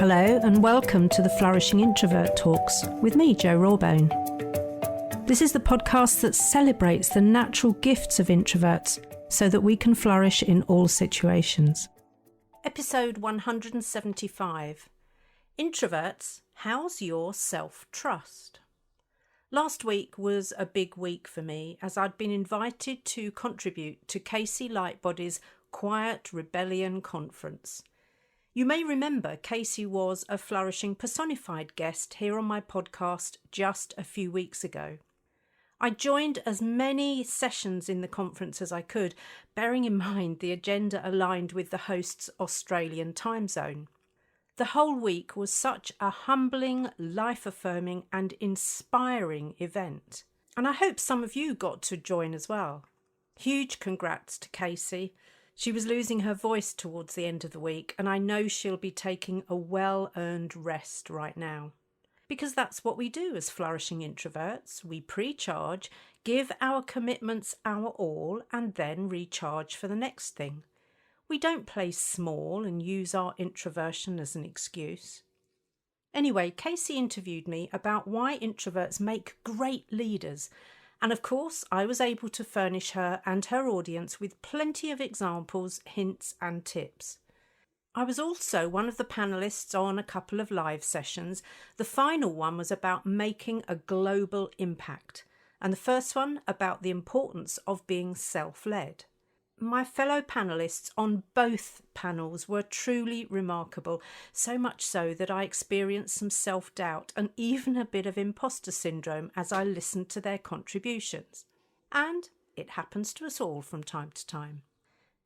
Hello and welcome to the Flourishing Introvert Talks with me, Jo Rawbone. This is the podcast that celebrates the natural gifts of introverts so that we can flourish in all situations. Episode 175. Introverts, how's your self-trust? Last week was a big week for me as I'd been invited to contribute to Casey Lightbody's Quiet Rebellion Conference. You may remember Casey was a Flourishing personified guest here on my podcast just a few weeks ago. I joined as many sessions in the conference as I could, bearing in mind the agenda aligned with the host's Australian time zone. The whole week was such a humbling, life-affirming and inspiring event. And I hope some of you got to join as well. Huge congrats to Casey. She was losing her voice towards the end of the week, and I know she'll be taking a well-earned rest right now. Because that's what we do as flourishing introverts. We pre-charge, give our commitments our all, and then recharge for the next thing. We don't play small and use our introversion as an excuse. Anyway, Casey interviewed me about why introverts make great leaders. And of course, I was able to furnish her and her audience with plenty of examples, hints and tips. I was also one of the panellists on a couple of live sessions. The final one was about making a global impact, and the first one about the importance of being self-led. My fellow panellists on both panels were truly remarkable, so much so that I experienced some self-doubt and even a bit of imposter syndrome as I listened to their contributions. And it happens to us all from time to time.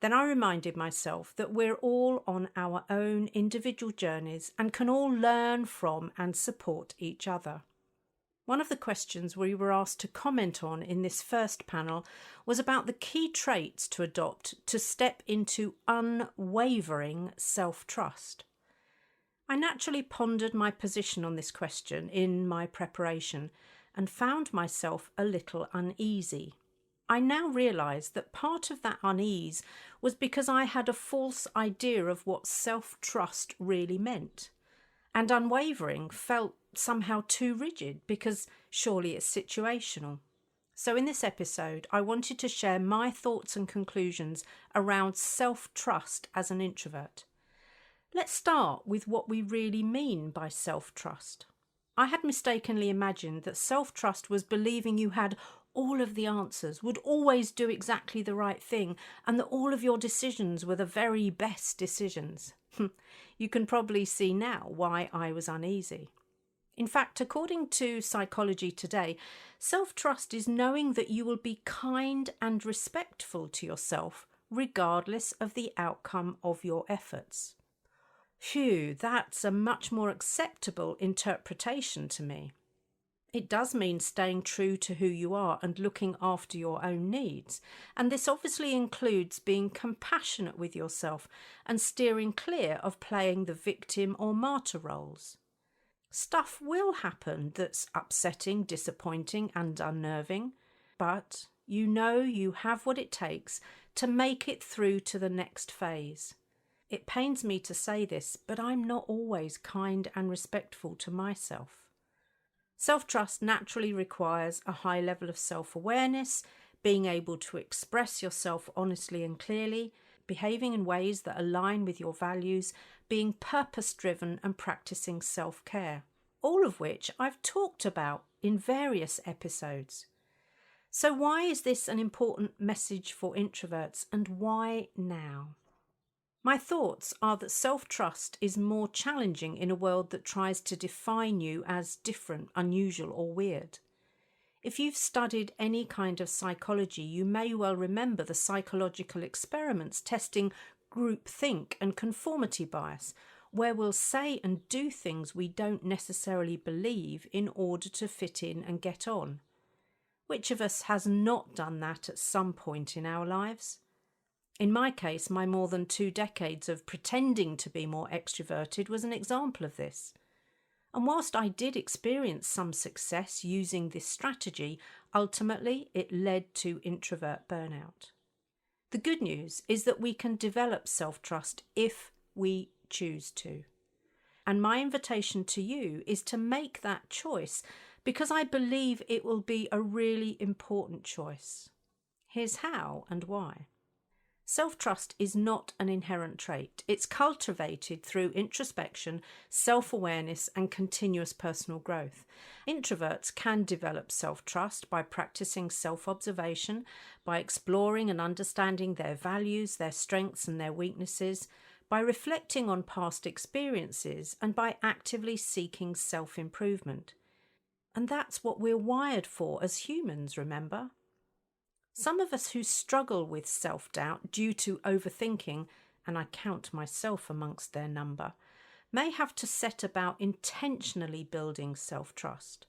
Then I reminded myself that we're all on our own individual journeys and can all learn from and support each other. One of the questions we were asked to comment on in this first panel was about the key traits to adopt to step into unwavering self-trust. I naturally pondered my position on this question in my preparation and found myself a little uneasy. I now realise that part of that unease was because I had a false idea of what self-trust really meant. And unwavering felt somehow too rigid because surely it's situational. So in this episode, I wanted to share my thoughts and conclusions around self-trust as an introvert. Let's start with what we really mean by self-trust. I had mistakenly imagined that self-trust was believing you had all of the answers, would always do exactly the right thing, and that all of your decisions were the very best decisions. You can probably see now why I was uneasy. In fact, according to Psychology Today, self-trust is knowing that you will be kind and respectful to yourself regardless of the outcome of your efforts. Phew, that's a much more acceptable interpretation to me. It does mean staying true to who you are and looking after your own needs. And this obviously includes being compassionate with yourself and steering clear of playing the victim or martyr roles. Stuff will happen that's upsetting, disappointing and unnerving, but you know you have what it takes to make it through to the next phase. It pains me to say this, but I'm not always kind and respectful to myself. Self-trust naturally requires a high level of self-awareness, being able to express yourself honestly and clearly, behaving in ways that align with your values, being purpose-driven and practicing self-care, all of which I've talked about in various episodes. So why is this an important message for introverts and why now? My thoughts are that self-trust is more challenging in a world that tries to define you as different, unusual or weird. If you've studied any kind of psychology, you may well remember the psychological experiments testing groupthink and conformity bias, where we'll say and do things we don't necessarily believe in order to fit in and get on. Which of us has not done that at some point in our lives? In my case, my more than 2 decades of pretending to be more extroverted was an example of this. And whilst I did experience some success using this strategy, ultimately it led to introvert burnout. The good news is that we can develop self-trust if we choose to. And my invitation to you is to make that choice, because I believe it will be a really important choice. Here's how and why. Self-trust is not an inherent trait. It's cultivated through introspection, self-awareness, and continuous personal growth. Introverts can develop self-trust by practicing self-observation, by exploring and understanding their values, their strengths, and their weaknesses, by reflecting on past experiences, and by actively seeking self-improvement. And that's what we're wired for as humans, remember? Some of us who struggle with self-doubt due to overthinking, and I count myself amongst their number, may have to set about intentionally building self-trust.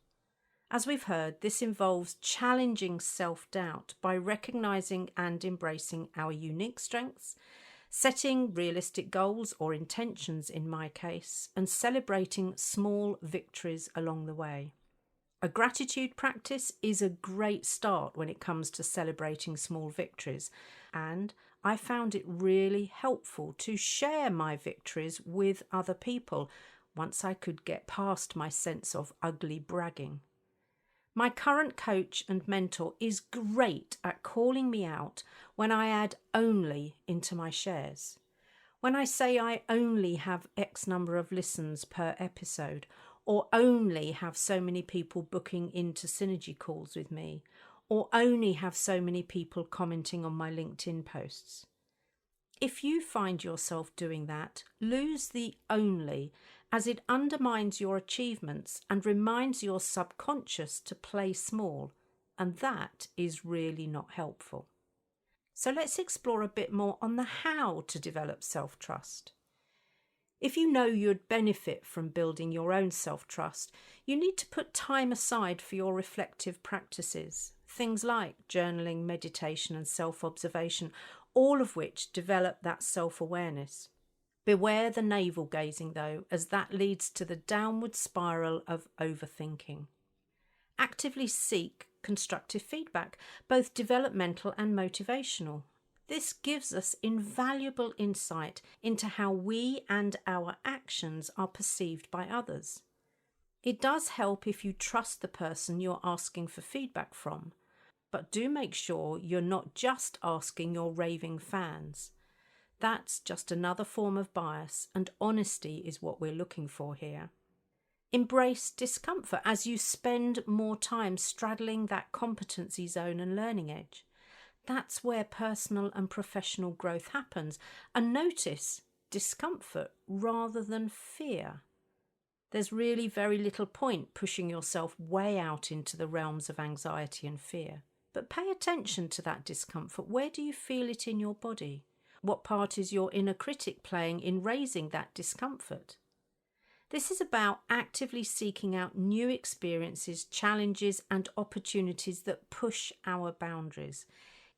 As we've heard, this involves challenging self-doubt by recognising and embracing our unique strengths, setting realistic goals or intentions in my case, and celebrating small victories along the way. A gratitude practice is a great start when it comes to celebrating small victories, and I found it really helpful to share my victories with other people once I could get past my sense of ugly bragging. My current coach and mentor is great at calling me out when I add only into my shares. When I say I only have X number of listens per episode, or only have so many people booking into synergy calls with me, or only have so many people commenting on my LinkedIn posts. If you find yourself doing that, lose the only, as it undermines your achievements and reminds your subconscious to play small, and that is really not helpful. So let's explore a bit more on the how to develop self-trust. If you know you'd benefit from building your own self-trust, you need to put time aside for your reflective practices, things like journaling, meditation, and self-observation, all of which develop that self-awareness. Beware the navel-gazing, though, as that leads to the downward spiral of overthinking. Actively seek constructive feedback, both developmental and motivational. This gives us invaluable insight into how we and our actions are perceived by others. It does help if you trust the person you're asking for feedback from, but do make sure you're not just asking your raving fans. That's just another form of bias, and honesty is what we're looking for here. Embrace discomfort as you spend more time straddling that competency zone and learning edge. That's where personal and professional growth happens. And notice discomfort rather than fear. There's really very little point pushing yourself way out into the realms of anxiety and fear. But pay attention to that discomfort. Where do you feel it in your body? What part is your inner critic playing in raising that discomfort? This is about actively seeking out new experiences, challenges, and opportunities that push our boundaries.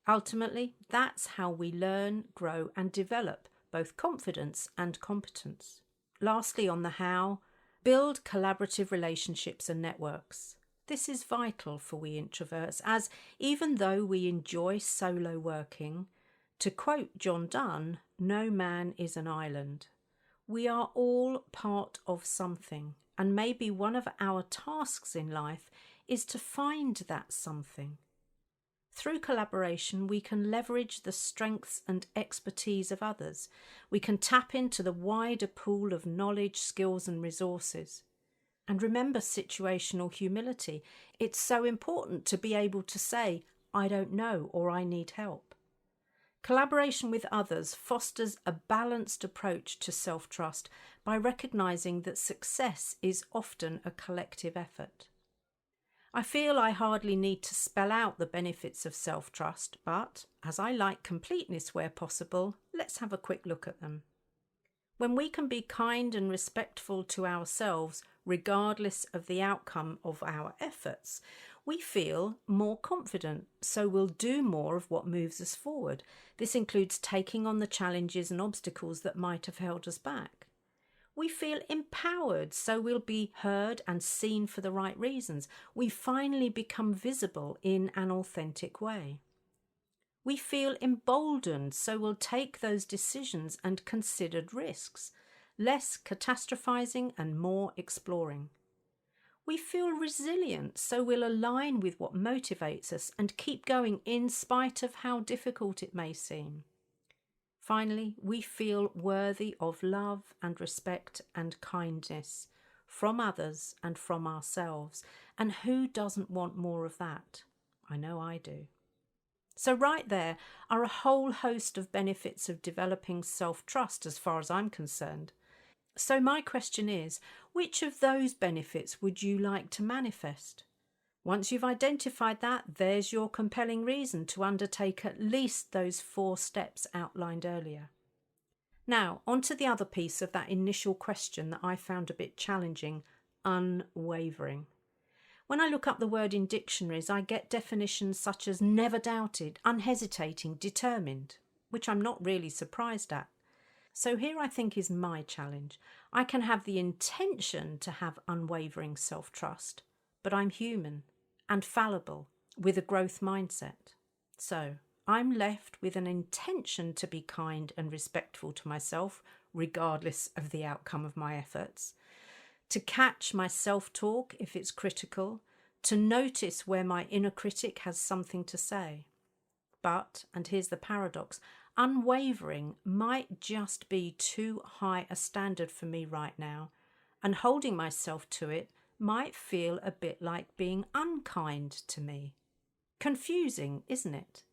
Ultimately, that's how we learn, grow, and develop both confidence and competence. Lastly, on the how, build collaborative relationships and networks. This is vital for we introverts, as even though we enjoy solo working, to quote John Donne, no man is an island. We are all part of something, and maybe one of our tasks in life is to find that something. Through collaboration, we can leverage the strengths and expertise of others. We can tap into the wider pool of knowledge, skills, and resources. And remember situational humility. It's so important to be able to say, I don't know, or I need help. Collaboration with others fosters a balanced approach to self-trust by recognizing that success is often a collective effort. I feel I hardly need to spell out the benefits of self-trust, but as I like completeness where possible, let's have a quick look at them. When we can be kind and respectful to ourselves, regardless of the outcome of our efforts, we feel more confident, so we'll do more of what moves us forward. This includes taking on the challenges and obstacles that might have held us back. We feel empowered, so we'll be heard and seen for the right reasons. We finally become visible in an authentic way. We feel emboldened, so we'll take those decisions and considered risks. less catastrophizing and more exploring. We feel resilient, so we'll align with what motivates us and keep going in spite of how difficult it may seem. Finally, we feel worthy of love and respect and kindness from others and from ourselves. And who doesn't want more of that? I know I do. So right there are a whole host of benefits of developing self-trust as far as I'm concerned. So my question is, which of those benefits would you like to manifest? Once you've identified that, there's your compelling reason to undertake at least those 4 steps outlined earlier. Now, on to the other piece of that initial question that I found a bit challenging, unwavering. When I look up the word in dictionaries, I get definitions such as never doubted, unhesitating, determined, which I'm not really surprised at. So here I think is my challenge. I can have the intention to have unwavering self-trust, but I'm human and fallible with a growth mindset. So I'm left with an intention to be kind and respectful to myself, regardless of the outcome of my efforts, to catch my self-talk if it's critical, to notice where my inner critic has something to say. But, and here's the paradox, unwavering might just be too high a standard for me right now, and holding myself to it might feel a bit like being unkind to me. Confusing, isn't it?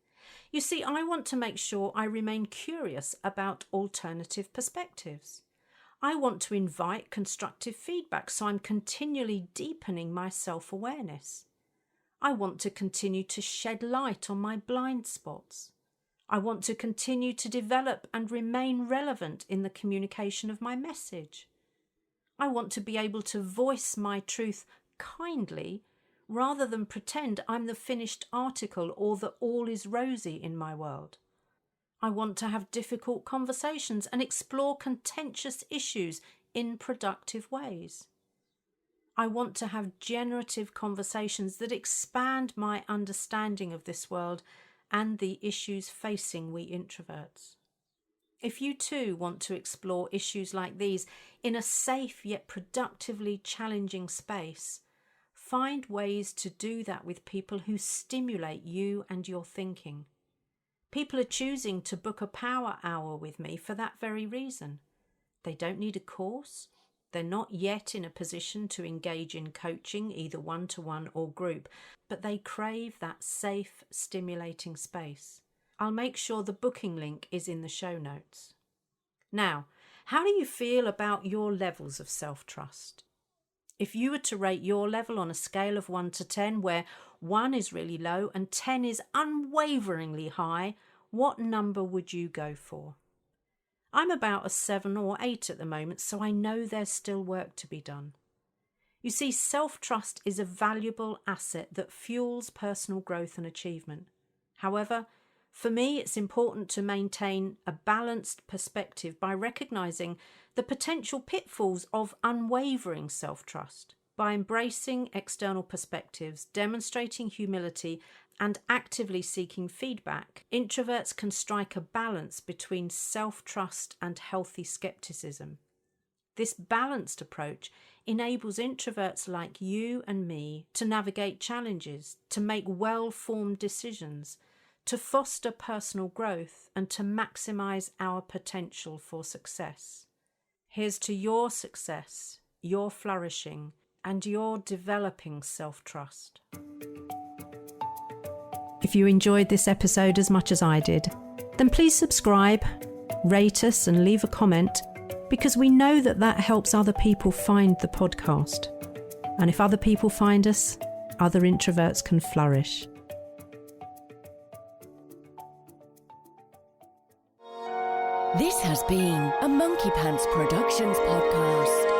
You see, I want to make sure I remain curious about alternative perspectives. I want to invite constructive feedback, so I'm continually deepening my self-awareness. I want to continue to shed light on my blind spots. I want to continue to develop and remain relevant in the communication of my message. I want to be able to voice my truth kindly rather than pretend I'm the finished article or that all is rosy in my world. I want to have difficult conversations and explore contentious issues in productive ways. I want to have generative conversations that expand my understanding of this world and the issues facing we introverts. If you too want to explore issues like these in a safe yet productively challenging space, find ways to do that with people who stimulate you and your thinking. People are choosing to book a power hour with me for that very reason. They don't need a course. They're not yet in a position to engage in coaching, either one-to-one or group, but they crave that safe, stimulating space. I'll make sure the booking link is in the show notes. Now, how do you feel about your levels of self-trust? If you were to rate your level on a scale of 1 to 10, where 1 is really low and 10 is unwaveringly high, what number would you go for? I'm about a 7 or 8 at the moment, so I know there's still work to be done. You see, self-trust is a valuable asset that fuels personal growth and achievement. However, for me, it's important to maintain a balanced perspective by recognising the potential pitfalls of unwavering self-trust. By embracing external perspectives, demonstrating humility, and actively seeking feedback, introverts can strike a balance between self-trust and healthy skepticism. This balanced approach enables introverts like you and me to navigate challenges, to make well-formed decisions, to foster personal growth, and to maximise our potential for success. Here's to your success, your flourishing, and your developing self-trust. If you enjoyed this episode as much as I did, then please subscribe, rate us and leave a comment, because we know that helps other people find the podcast. And if other people find us, other introverts can flourish. This has been a Monkey Pants Productions podcast.